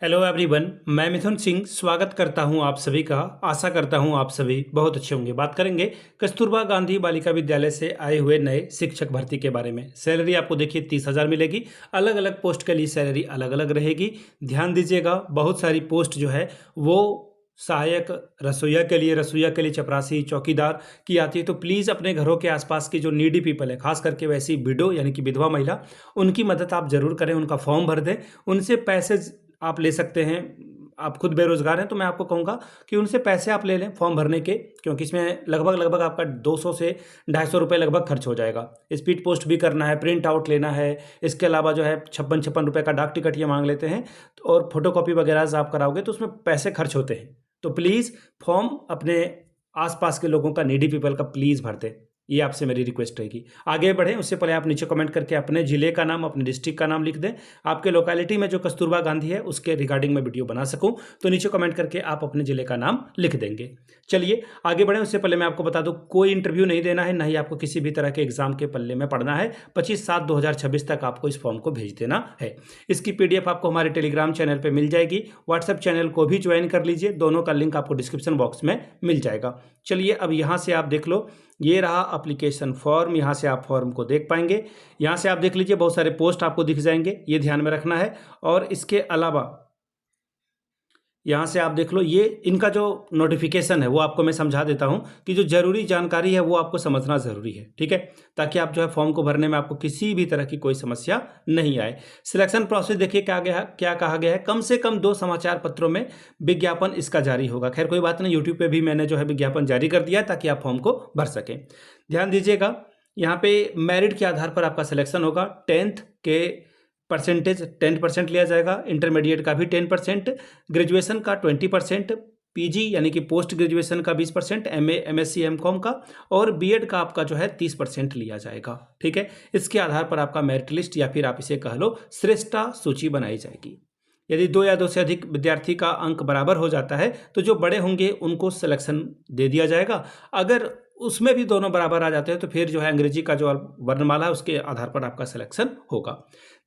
Hello everyone, मैं मिथुन सिंह स्वागत करता हूं आप सभी का। आशा करता हूं आप सभी बहुत अच्छे होंगे। बात करेंगे कस्तूरबा गांधी बालिका विद्यालय से आए हुए नए शिक्षक भर्ती के बारे में। सैलरी आपको देखिए 30,000 मिलेगी। अलग अलग पोस्ट के लिए सैलरी अलग अलग रहेगी। ध्यान दीजिएगा, बहुत सारी पोस्ट जो है वो सहायक रसोईया के लिए चपरासी, चौकीदार की आती है। तो प्लीज़ अपने घरों के आसपास की जो नीडी पीपल है, खास करके वैसी विडो यानी कि विधवा महिला, उनकी मदद आप जरूर करें। उनका फॉर्म भर दें, उनसे पैसे आप ले सकते हैं। आप खुद बेरोजगार हैं तो मैं आपको कहूँगा कि उनसे पैसे आप ले लें फॉर्म भरने के, क्योंकि इसमें लगभग आपका 200 से 250 रुपये लगभग खर्च हो जाएगा। स्पीड पोस्ट भी करना है, प्रिंट आउट लेना है, इसके अलावा जो है 56 रुपये का डाक टिकट ये मांग लेते हैं, और फोटोकॉपी वगैरह आप कराओगे तो उसमें पैसे खर्च होते हैं। तो प्लीज़ फॉर्म अपने आसपास के लोगों का, नीडी पीपल का प्लीज़ भर दें। ये आपसे मेरी रिक्वेस्ट रहेगी। आगे बढ़ें उससे पहले आप नीचे कमेंट करके अपने ज़िले का नाम, अपने डिस्ट्रिक्ट का नाम लिख दें। आपके लोकेलिटी में जो कस्तूरबा गांधी है उसके रिगार्डिंग में वीडियो बना सकूं तो नीचे कमेंट करके आप अपने ज़िले का नाम लिख देंगे। चलिए आगे बढ़ें उससे पहले मैं आपको बता दूं, कोई इंटरव्यू नहीं देना है, ना ही आपको किसी भी तरह के एग्जाम के पल्ले में पड़ना है। 25/7/2026 तक आपको इस फॉर्म को भेज देना है। इसकी PDF आपको हमारे टेलीग्राम चैनल पर मिल जाएगी। व्हाट्सएप चैनल को भी ज्वाइन कर लीजिए, दोनों का लिंक आपको डिस्क्रिप्शन बॉक्स में मिल जाएगा। चलिए अब यहाँ से आप देख लो, ये रहा एप्लीकेशन फॉर्म। यहाँ से आप फॉर्म को देख पाएंगे। यहाँ से आप देख लीजिए, बहुत सारे पोस्ट आपको दिख जाएंगे, ये ध्यान में रखना है। और इसके अलावा यहाँ से आप देख लो, ये इनका जो नोटिफिकेशन है वो आपको मैं समझा देता हूँ कि जो जरूरी जानकारी है वो आपको समझना ज़रूरी है, ठीक है, ताकि आप जो है फॉर्म को भरने में आपको किसी भी तरह की कोई समस्या नहीं आए। सिलेक्शन प्रोसेस देखिए क्या कहा गया है। कम से कम 2 समाचार पत्रों में विज्ञापन इसका जारी होगा। खैर कोई बात नहीं, यूट्यूब पर भी मैंने जो है विज्ञापन जारी कर दिया ताकि आप फॉर्म को भर सकें। ध्यान दीजिएगा, यहाँ पे मेरिट के आधार पर आपका सिलेक्शन होगा। 10th के परसेंटेज 10% लिया जाएगा, इंटरमीडिएट का भी 10%, ग्रेजुएशन का 20%, PG यानी कि पोस्ट ग्रेजुएशन का 20%, MA MSc MCOM का, और BEd का आपका जो है 30% लिया जाएगा, ठीक है। इसके आधार पर आपका मेरिट लिस्ट या फिर आप इसे कह लो श्रेष्ठता सूची बनाई जाएगी। यदि 2 या 2 से अधिक विद्यार्थी का अंक बराबर हो जाता है तो जो बड़े होंगे उनको सिलेक्शन दे दिया जाएगा। अगर उसमें भी दोनों बराबर आ जाते हैं तो फिर जो है अंग्रेजी का जो वर्णमाला है उसके आधार पर आपका सिलेक्शन होगा।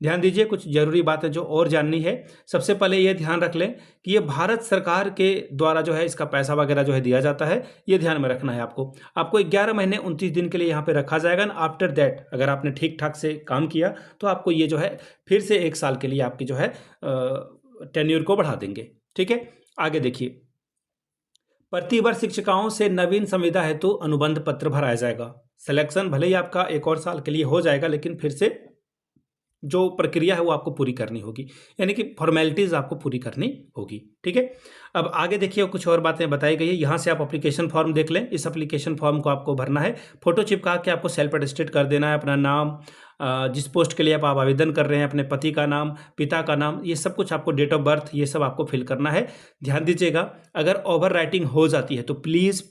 ध्यान दीजिए, कुछ जरूरी बातें जो और जाननी है। सबसे पहले ये ध्यान रख लें कि ये भारत सरकार के द्वारा जो है इसका पैसा वगैरह जो है दिया जाता है, ये ध्यान में रखना है आपको 11 महीने 29 दिन के लिए यहाँ पे रखा जाएगा। आफ्टर दैट अगर आपने ठीक ठाक से काम किया तो आपको ये जो है फिर से 1 साल के लिए आपकी जो है टेन्योर को बढ़ा देंगे, ठीक है। आगे देखिए, प्रतिवर्ष शिक्षिकाओं से नवीन संविदा हेतु अनुबंध पत्र भराया जाएगा। सिलेक्शन भले ही आपका 1 और साल के लिए हो जाएगा, लेकिन फिर से जो प्रक्रिया है वो आपको पूरी करनी होगी, यानी कि फॉर्मेलिटीज़ आपको पूरी करनी होगी, ठीक है। अब आगे देखिए, कुछ और बातें बताई गई है। यहाँ से आप एप्लीकेशन फॉर्म देख लें। इस एप्लीकेशन फॉर्म को आपको भरना है, फोटो चिपका के आपको सेल्फ अटेस्टेड कर देना है, अपना नाम, जिस पोस्ट के लिए आप आवेदन कर रहे हैं, अपने पति का नाम, पिता का नाम, ये सब कुछ आपको, डेट ऑफ बर्थ, ये सब आपको फिल करना है। ध्यान दीजिएगा, अगर ओवर राइटिंग हो जाती है तो प्लीज़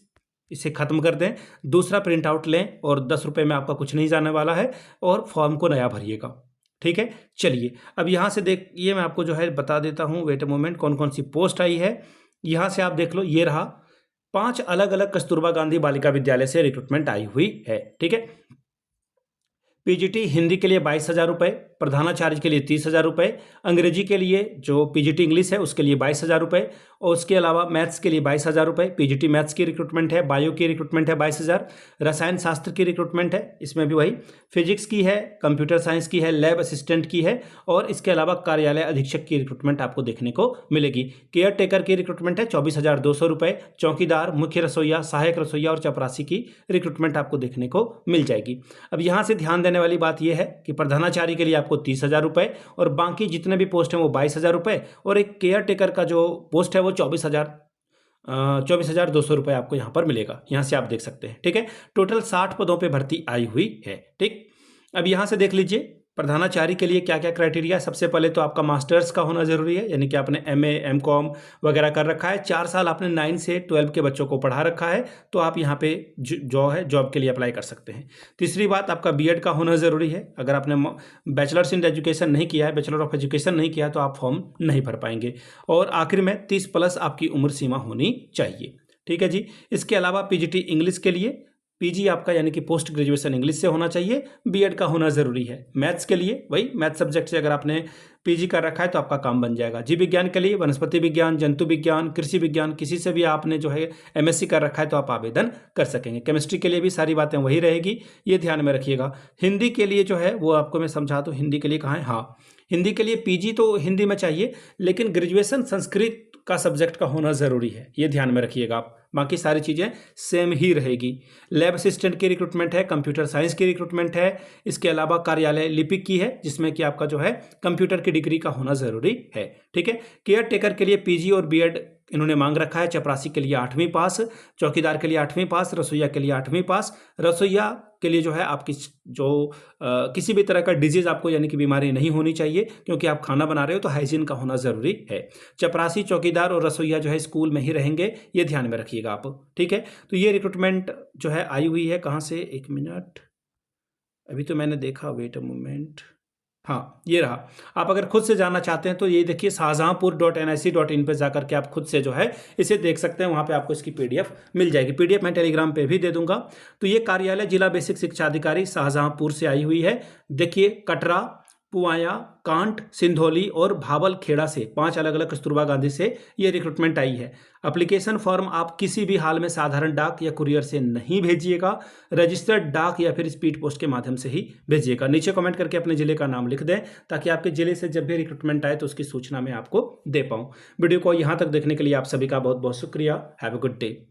इसे ख़त्म कर दें, दूसरा प्रिंट आउट लें, और 10 रुपये में आपका कुछ नहीं जाने वाला है, और फॉर्म को नया भरिएगा, ठीक है। चलिए अब यहाँ से देखिए, मैं आपको जो है बता देता हूँ, वेट अ मोमेंट, कौन कौन सी पोस्ट आई है। यहाँ से आप देख लो, ये रहा 5 अलग अलग कस्तूरबा गांधी बालिका विद्यालय से रिक्रूटमेंट आई हुई है, ठीक है। PGT हिंदी के लिए 22,000 रुपये, प्रधानाचार्य के लिए 30,000 रुपये, अंग्रेजी के लिए जो PGT इंग्लिश है उसके लिए 22,000 रुपये, और उसके अलावा मैथ्स के लिए 22,000 रुपये। PGT मैथ्स की रिक्रूटमेंट है, बायो की रिक्रूटमेंट है 22,000, रसायन शास्त्र की रिक्रूटमेंट है, इसमें भी वही, फिजिक्स की है, कंप्यूटर साइंस की है, लैब असिस्टेंट की है, और इसके अलावा कार्यालय अधीक्षक की रिक्रूटमेंट आपको देखने को मिलेगी। केयर टेकर की रिक्रूटमेंट है 24,200 रुपये, चौकीदार, मुख्य रसोईया, सहायक रसोईया और चपरासी की रिक्रूटमेंट आपको देखने को मिल जाएगी। अब यहाँ से ध्यान देने वाली बात यह है कि प्रधानाचार्य के लिए आपको 30,000 रुपये, और बाकी जितने भी पोस्ट हैं वो 22,000 रुपये, और एक केयर टेकर का जो पोस्ट है वो 24,200 रुपये आपको यहाँ पर मिलेगा। यहाँ से आप देख सकते हैं, ठीक है। टोटल 60 पदों पे भर्ती आई हुई है, ठीक। अब यहाँ से देख लीजिए, प्रधानाचार्य के लिए क्या क्या क्राइटेरिया है। सबसे पहले तो आपका मास्टर्स का होना जरूरी है, यानी कि आपने MA MCOM वगैरह कर रखा है, 4 साल आपने 9 से 12 के बच्चों को पढ़ा रखा है, तो आप यहाँ पे जो है जॉब के लिए अप्लाई कर सकते हैं। तीसरी बात, आपका BEd का होना ज़रूरी है। अगर आपने बैचलर्स इन एजुकेशन नहीं किया है, बैचलर ऑफ एजुकेशन नहीं किया है, तो आप फॉर्म नहीं भर पाएंगे। और आखिर में 30+ आपकी उम्र सीमा होनी चाहिए, ठीक है जी। इसके अलावा PGT इंग्लिश के लिए पीजी आपका यानी कि पोस्ट ग्रेजुएशन इंग्लिश से होना चाहिए, बीएड का होना ज़रूरी है। मैथ्स के लिए वही मैथ सब्जेक्ट से अगर आपने पीजी कर रखा है तो आपका काम बन जाएगा। जीव विज्ञान के लिए वनस्पति विज्ञान, जंतु विज्ञान, कृषि विज्ञान, किसी से भी आपने जो है एमएससी कर रखा है तो आप आवेदन कर सकेंगे। केमिस्ट्री के लिए भी सारी बातें वही रहेगी, ये ध्यान में रखिएगा। हिंदी के लिए जो है वो आपको मैं समझा दूँ, हिंदी के लिए कहाँ है, हाँ हिंदी के लिए पीजी तो हिंदी में चाहिए, लेकिन ग्रेजुएशन संस्कृत का सब्जेक्ट का होना ज़रूरी है, ये ध्यान में रखिएगा आप। बाकी सारी चीज़ें सेम ही रहेगी। लैब असिस्टेंट की रिक्रूटमेंट है, कंप्यूटर साइंस की रिक्रूटमेंट है, इसके अलावा कार्यालय लिपिक की है, जिसमें कि आपका जो है कंप्यूटर की डिग्री का होना ज़रूरी है। ठीक है। केयर टेकर के लिए पीजी और बीएड इन्होंने मांग रखा है। चपरासी के लिए 8वीं पास, चौकीदार के लिए 8वीं पास, रसोईया के लिए 8वीं पास। रसोईया के लिए जो है आपकी किसी भी तरह का डिजीज आपको यानी कि बीमारी नहीं होनी चाहिए, क्योंकि आप खाना बना रहे हो तो हाइजीन का होना ज़रूरी है। चपरासी, चौकीदार और रसोईया जो है स्कूल में ही रहेंगे, ये ध्यान में रखिएगा आप। ठीक है। तो ये रिक्रूटमेंट जो है आई हुई है कहाँ से, 1 मिनट, अभी तो मैंने देखा, वेट अ मोमेंट, हाँ ये रहा। आप अगर खुद से जानना चाहते हैं तो ये देखिए shahjahanpur.nic.in पे जाकर के आप खुद से जो है इसे देख सकते हैं, वहाँ पे आपको इसकी पीडीएफ मिल जाएगी। पीडीएफ मैं टेलीग्राम पे भी दे दूंगा। तो ये कार्यालय जिला बेसिक शिक्षा अधिकारी शाहजहांपुर से आई हुई है। देखिए कटरा, पुआया, कांट, सिंधौली और भावलखेड़ा से 5 अलग अलग कस्तूरबा गांधी से ये रिक्रूटमेंट आई है। एप्लीकेशन फॉर्म आप किसी भी हाल में साधारण डाक या कुरियर से नहीं भेजिएगा, रजिस्टर्ड डाक या फिर स्पीड पोस्ट के माध्यम से ही भेजिएगा। नीचे कमेंट करके अपने जिले का नाम लिख दें, ताकि आपके जिले से जब भी रिक्रूटमेंट आए तो उसकी सूचना मैं आपको दे पाऊँ। वीडियो को यहाँ तक देखने के लिए आप सभी का बहुत बहुत शुक्रिया। Have a good day.